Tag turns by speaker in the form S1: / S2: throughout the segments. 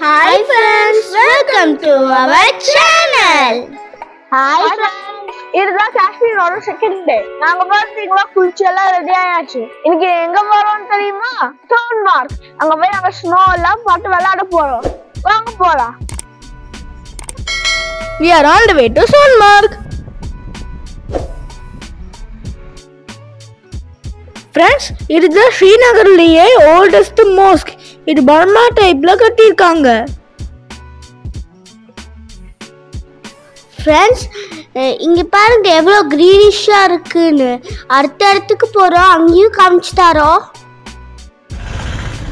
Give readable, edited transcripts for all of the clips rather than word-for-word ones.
S1: Hi friends, welcome to our channel.
S2: Hi friends, இதுதான் காஷ்மீரோட second day. நாங்க பாத்தீங்களா குளிச்செல்லாம் ready ஆயாச்சு. இன்னைக்கு எங்க போறோம் தெரியுமா? சோன்மார்க். அங்க போய் நாங்க ஸ்னோ எல்லாம் பார்த்து விளையாட போறோம். வாங்க போலாம்.
S1: We are on the way to Sonmark. Friends, இதுதான் ஸ்ரீநகர்லயே oldest mosque. இது பர்மா டைப்ல கட்டியிருக்காங்க. Friends, இங்க பாருங்க எவ்வளவு கிரீனிஷா இருக்குன்னு. அடுத்த இடத்துக்கு போறோம், அங்கேயும் காமிச்சு தரோம்.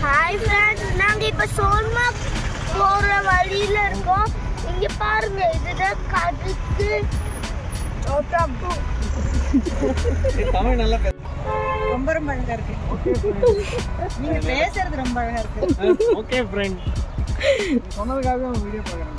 S1: ஹாய் ஃப்ரெண்ட்ஸ், நாங்க இப்ப சோன்மார்க் போற வழியில இருக்கோம். இங்க பாருங்க இதுதான் கடுக்கு
S3: தமிழ் நல்லா பேச
S4: ரொம்ப அழகா இருக்கு. நீங்க பேசுறது ரொம்ப அழகா இருக்கு.
S3: ஓகே फ्रेंड சொன்னதுக்காக வீடியோ பார்க்கறேன்.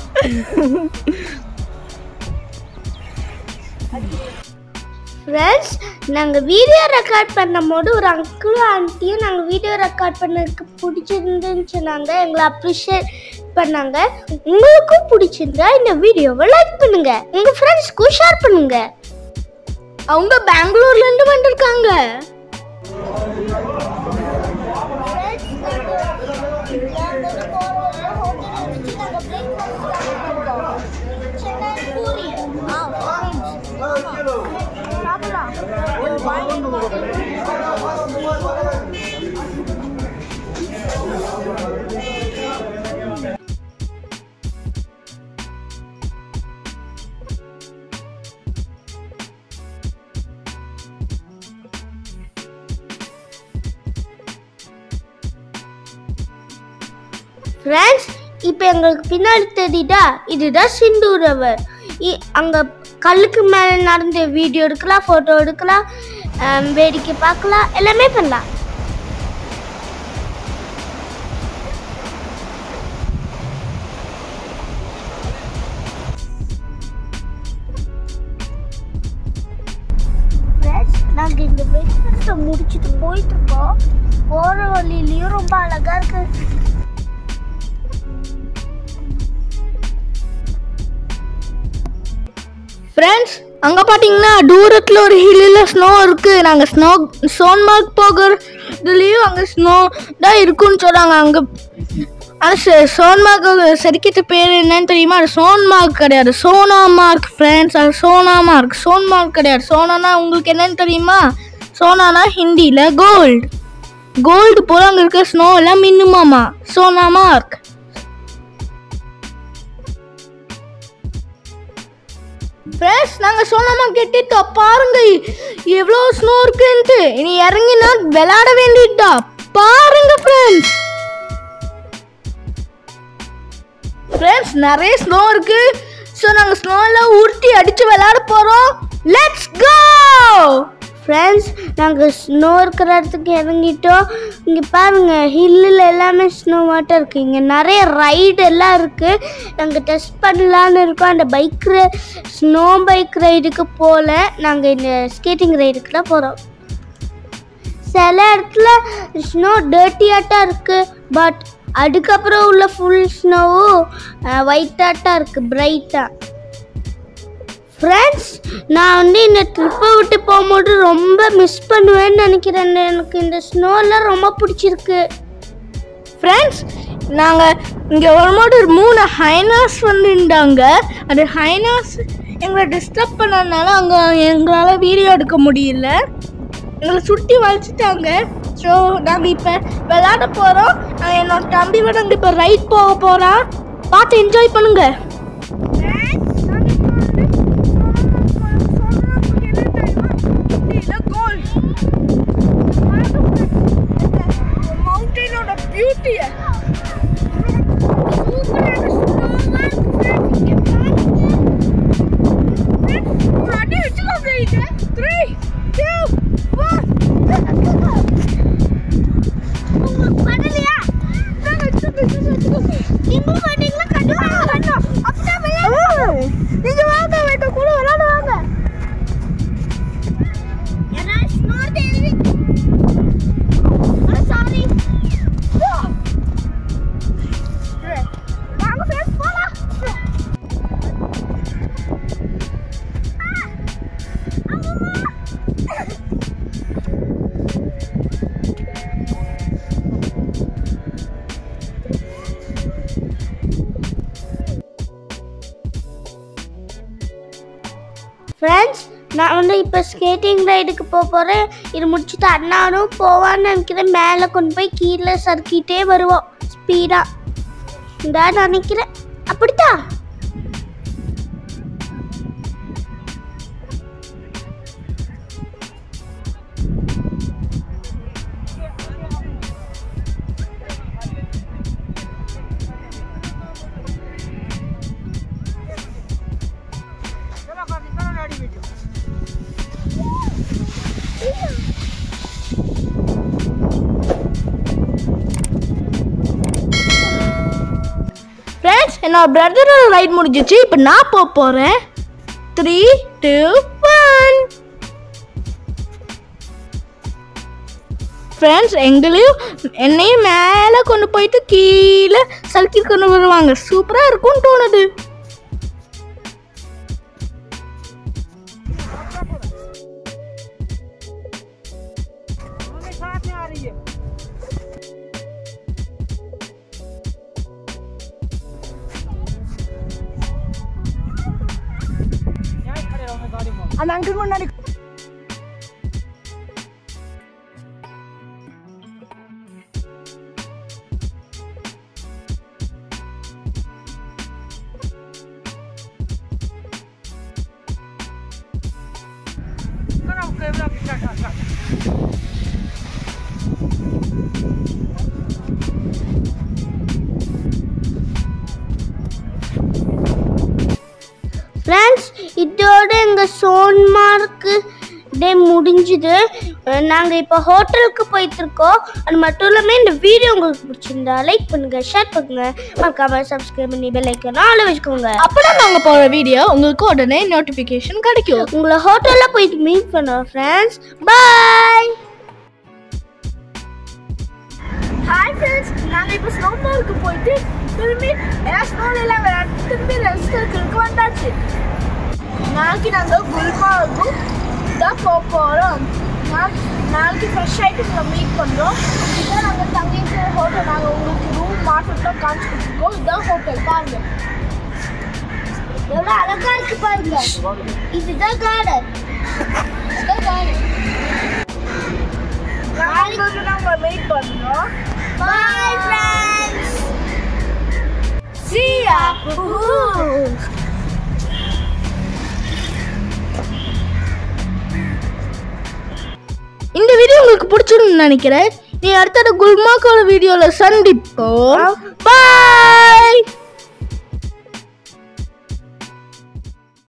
S1: ஃப்ரெண்ட்ஸ், நாங்கள் வீடியோ ரெக்கார்ட் பண்ணும்போது ஒரு அங்கிளும் ஆண்டியும் நாங்கள் வீடியோ ரெக்கார்ட் பண்ணதுக்கு பிடிச்சிருந்துன்னு சொன்னாங்க. எங்களை அப்ரிஷியேட் பண்ணாங்க. உங்களுக்கும் பிடிச்சிருந்தா இந்த வீடியோவை லைக் பண்ணுங்க, உங்கள் ஃப்ரெண்ட்ஸ்க்கும் ஷேர் பண்ணுங்க. அவங்க பெங்களூர்லேருந்து வந்திருக்காங்க. ஃப்ரெண்ட்ஸ், இப்போ எங்களுக்கு பின்னாடி தெரியுதா, இதுதான் சிந்து ரிவர். அங்கே கல்லுக்கு மேலே நடந்த வீடியோ எடுக்கலாம், ஃபோட்டோ எடுக்கலாம், வேடிக்கை பார்க்கலாம், எல்லாமே பண்ணலாம். நாங்கள் இந்த பிரேக்ஃபாஸ்ட்டை முடிச்சுட்டு போயிட்டு இருக்கோம். போகிற வழியிலையும் ரொம்ப அழகாக இருக்கு. ஃப்ரெண்ட்ஸ், அங்கே பார்த்தீங்கன்னா தூரத்தில் ஒரு ஹில்லில் ஸ்னோ இருக்குது. நாங்கள் சோன்மார்க் போகிறதுலேயும் அங்கே ஸ்னோ தான் இருக்குன்னு சொல்கிறாங்க. அங்கே அது சோன்மார்க் சரிக்கிட்ட பேர் என்னன்னு தெரியுமா? அது சோன்மார்க் கிடையாது, சோனாமார்க். ஃப்ரெண்ட்ஸ், அது சோனாமார்க், சோன்மார்க் கிடையாது. சோனானா உங்களுக்கு என்னன்னு தெரியுமா? சோனானா ஹிந்தியில் கோல்டு போல் அங்கே இருக்க ஸ்னோ எல்லாம் மின்னுமாமா, சோனாமார்க். ஃப்ரெண்ட்ஸ், நாங்கள் சொன்னோமா கேட்டுட்டா பாருங்க எவ்வளோ ஸ்னோ இருக்குன்ட்டு. இனி இறங்கினா விளையாட வேண்டியதா பாருங்க ஃப்ரெண்ட்ஸ், நிறைய ஸ்னோ இருக்கு. ஸோ நாங்கள் ஸ்னோவில் உருட்டி அடித்து விளையாட போகிறோம். Let's go friends. நாங்கள் ஸ்னோ இருக்கிற இடத்துக்கு இறங்கிட்டோம். இங்கே பாருங்கள், ஹில்லில் எல்லாமே ஸ்னோ வாட்டர் இருக்குது. இங்கே நிறைய ரைடு எல்லாம் இருக்குது. நாங்கள் டெஸ்ட் பண்ணலான்னு இருக்கோம். அந்த ஸ்னோ பைக் ரைடுக்கு போகல, நாங்கள் இந்த ஸ்கேட்டிங் ரைடுக்கு தான் போகிறோம். சில இடத்துல ஸ்னோ டர்ட்டியாட்டாக இருக்குது, பட் அதுக்கப்புறம் உள்ள ஃபுல் ஸ்னோவும் ஒயிட்டாட்டாக இருக்குது, பிரைட்டாக. ஃப்ரெண்ட்ஸ், நான் இந்த ட்ரிப்பை விட்டு போகும்போது ரொம்ப மிஸ் பண்ணுவேன்னு நினைக்கிறேன். எனக்கு இந்த ஸ்னோலாம் ரொம்ப பிடிச்சிருக்கு. ஃப்ரெண்ட்ஸ், நாங்கள் இங்கே வரும்போது 3 ஹைனாஸ் வந்துருந்தாங்க. அது ஹைனாஸ் எங்களை டிஸ்டர்ப் பண்ணதுனால அங்கே எங்களால் வீடியோ எடுக்க முடியல. எங்களை சுற்றி வளைச்சிட்டாங்க. ஸோ நாங்கள் இப்போ விளையாட போகிறோம். என்னோட தம்பி விட நாங்கள் இப்போ ரைட் போக போகிறோம். பார்த்து என்ஜாய் பண்ணுங்க. ஃப்ரெண்ட்ஸ் நான் வந்து இப்போ ஸ்கேட்டிங் ரைடுக்கு போகிறேன். இது முடிச்சுட்டு அண்ணானும் போவான்னு நினைக்கிறேன். மேலே கொண்டு போய் கீழே சறுக்கிட்டே வருவோம் ஸ்பீடாக. இந்த நினைக்கிறேன் அப்படித்தான்.
S2: ஃப்ரெண்ட்ஸ் என்னோட பிரதரோட ரைட் முடிஞ்சிச்சு. இப்போ நான் போகிறேன். 3, 2, 1. ஃப்ரெண்ட்ஸ் என்னையும் மேலே கொண்டு போயிட்டு கீழே சறுக்கி கொண்டு வருவாங்க. சூப்பராக இருக்கும்னு தோணுது. அந்த அங்கிள் முன்னாடி
S1: ஃப்ரெண்ட்ஸ் இதோட எங்கள் சோன்மார்க்கு டே முடிஞ்சுது. நாங்கள் இப்போ ஹோட்டலுக்கு போயிட்டுருக்கோம். அது மட்டும் இல்லாமல் இந்த வீடியோ உங்களுக்கு பிடிச்சிருந்தா லைக் பண்ணுங்கள், ஷேர் பண்ணுங்கள், மறக்காமல் சப்ஸ்கிரைப் பண்ணி பெல் ஐக்கான் ஆல் வச்சுக்கோங்க.
S2: அப்போதான் நாங்கள் போகிற வீடியோ உங்களுக்கு உடனே நோட்டிஃபிகேஷன் கிடைக்கும்.
S1: உங்களை ஹோட்டலில் போயிட்டு மீட் பண்ணுவோம் ஃப்ரெண்ட்ஸ். பாய்.
S2: ஹாய் ஃப்ரெண்ட்ஸ், நாங்கள் இப்போ ஸ்னோபாலுக்கு போயிட்டு திரும்பி ஸ்னோலாம் விளையாட்டு திரும்பி ரெஸ்ட் சர்க்கிளுக்கு வந்தாச்சு. நாளைக்கு நாங்கள் குல்மார்க்கும் தான் போகிறோம். நாளைக்கு ஃப்ரெஷ் ஆகிட்டு உங்களை மீட் பண்ணுறோம். இதுதான் நாங்கள் தங்கியிருக்கிற ஹோட்டல். நாங்கள் உங்களுக்கு ரூம் மாற்றத்தான் காமிச்சு கொடுத்துருக்கோம். இதுதான் ஹோட்டல். பாருங்க
S1: எவ்வளோ அழகா இருக்கு பாருங்க. இதுதான் கார்டன்.
S2: நாளைக்கு நாங்கள் மீட் பண்ணுறோம்.
S1: Bye friends. See ya.
S2: இந்த வீடியோ உங்களுக்கு பிடிச்சிருக்குன்னு நினைக்கிறேன். நீ அடுத்த குல்மார்க்கோட வீடியோல சந்திப்போம். பாய்.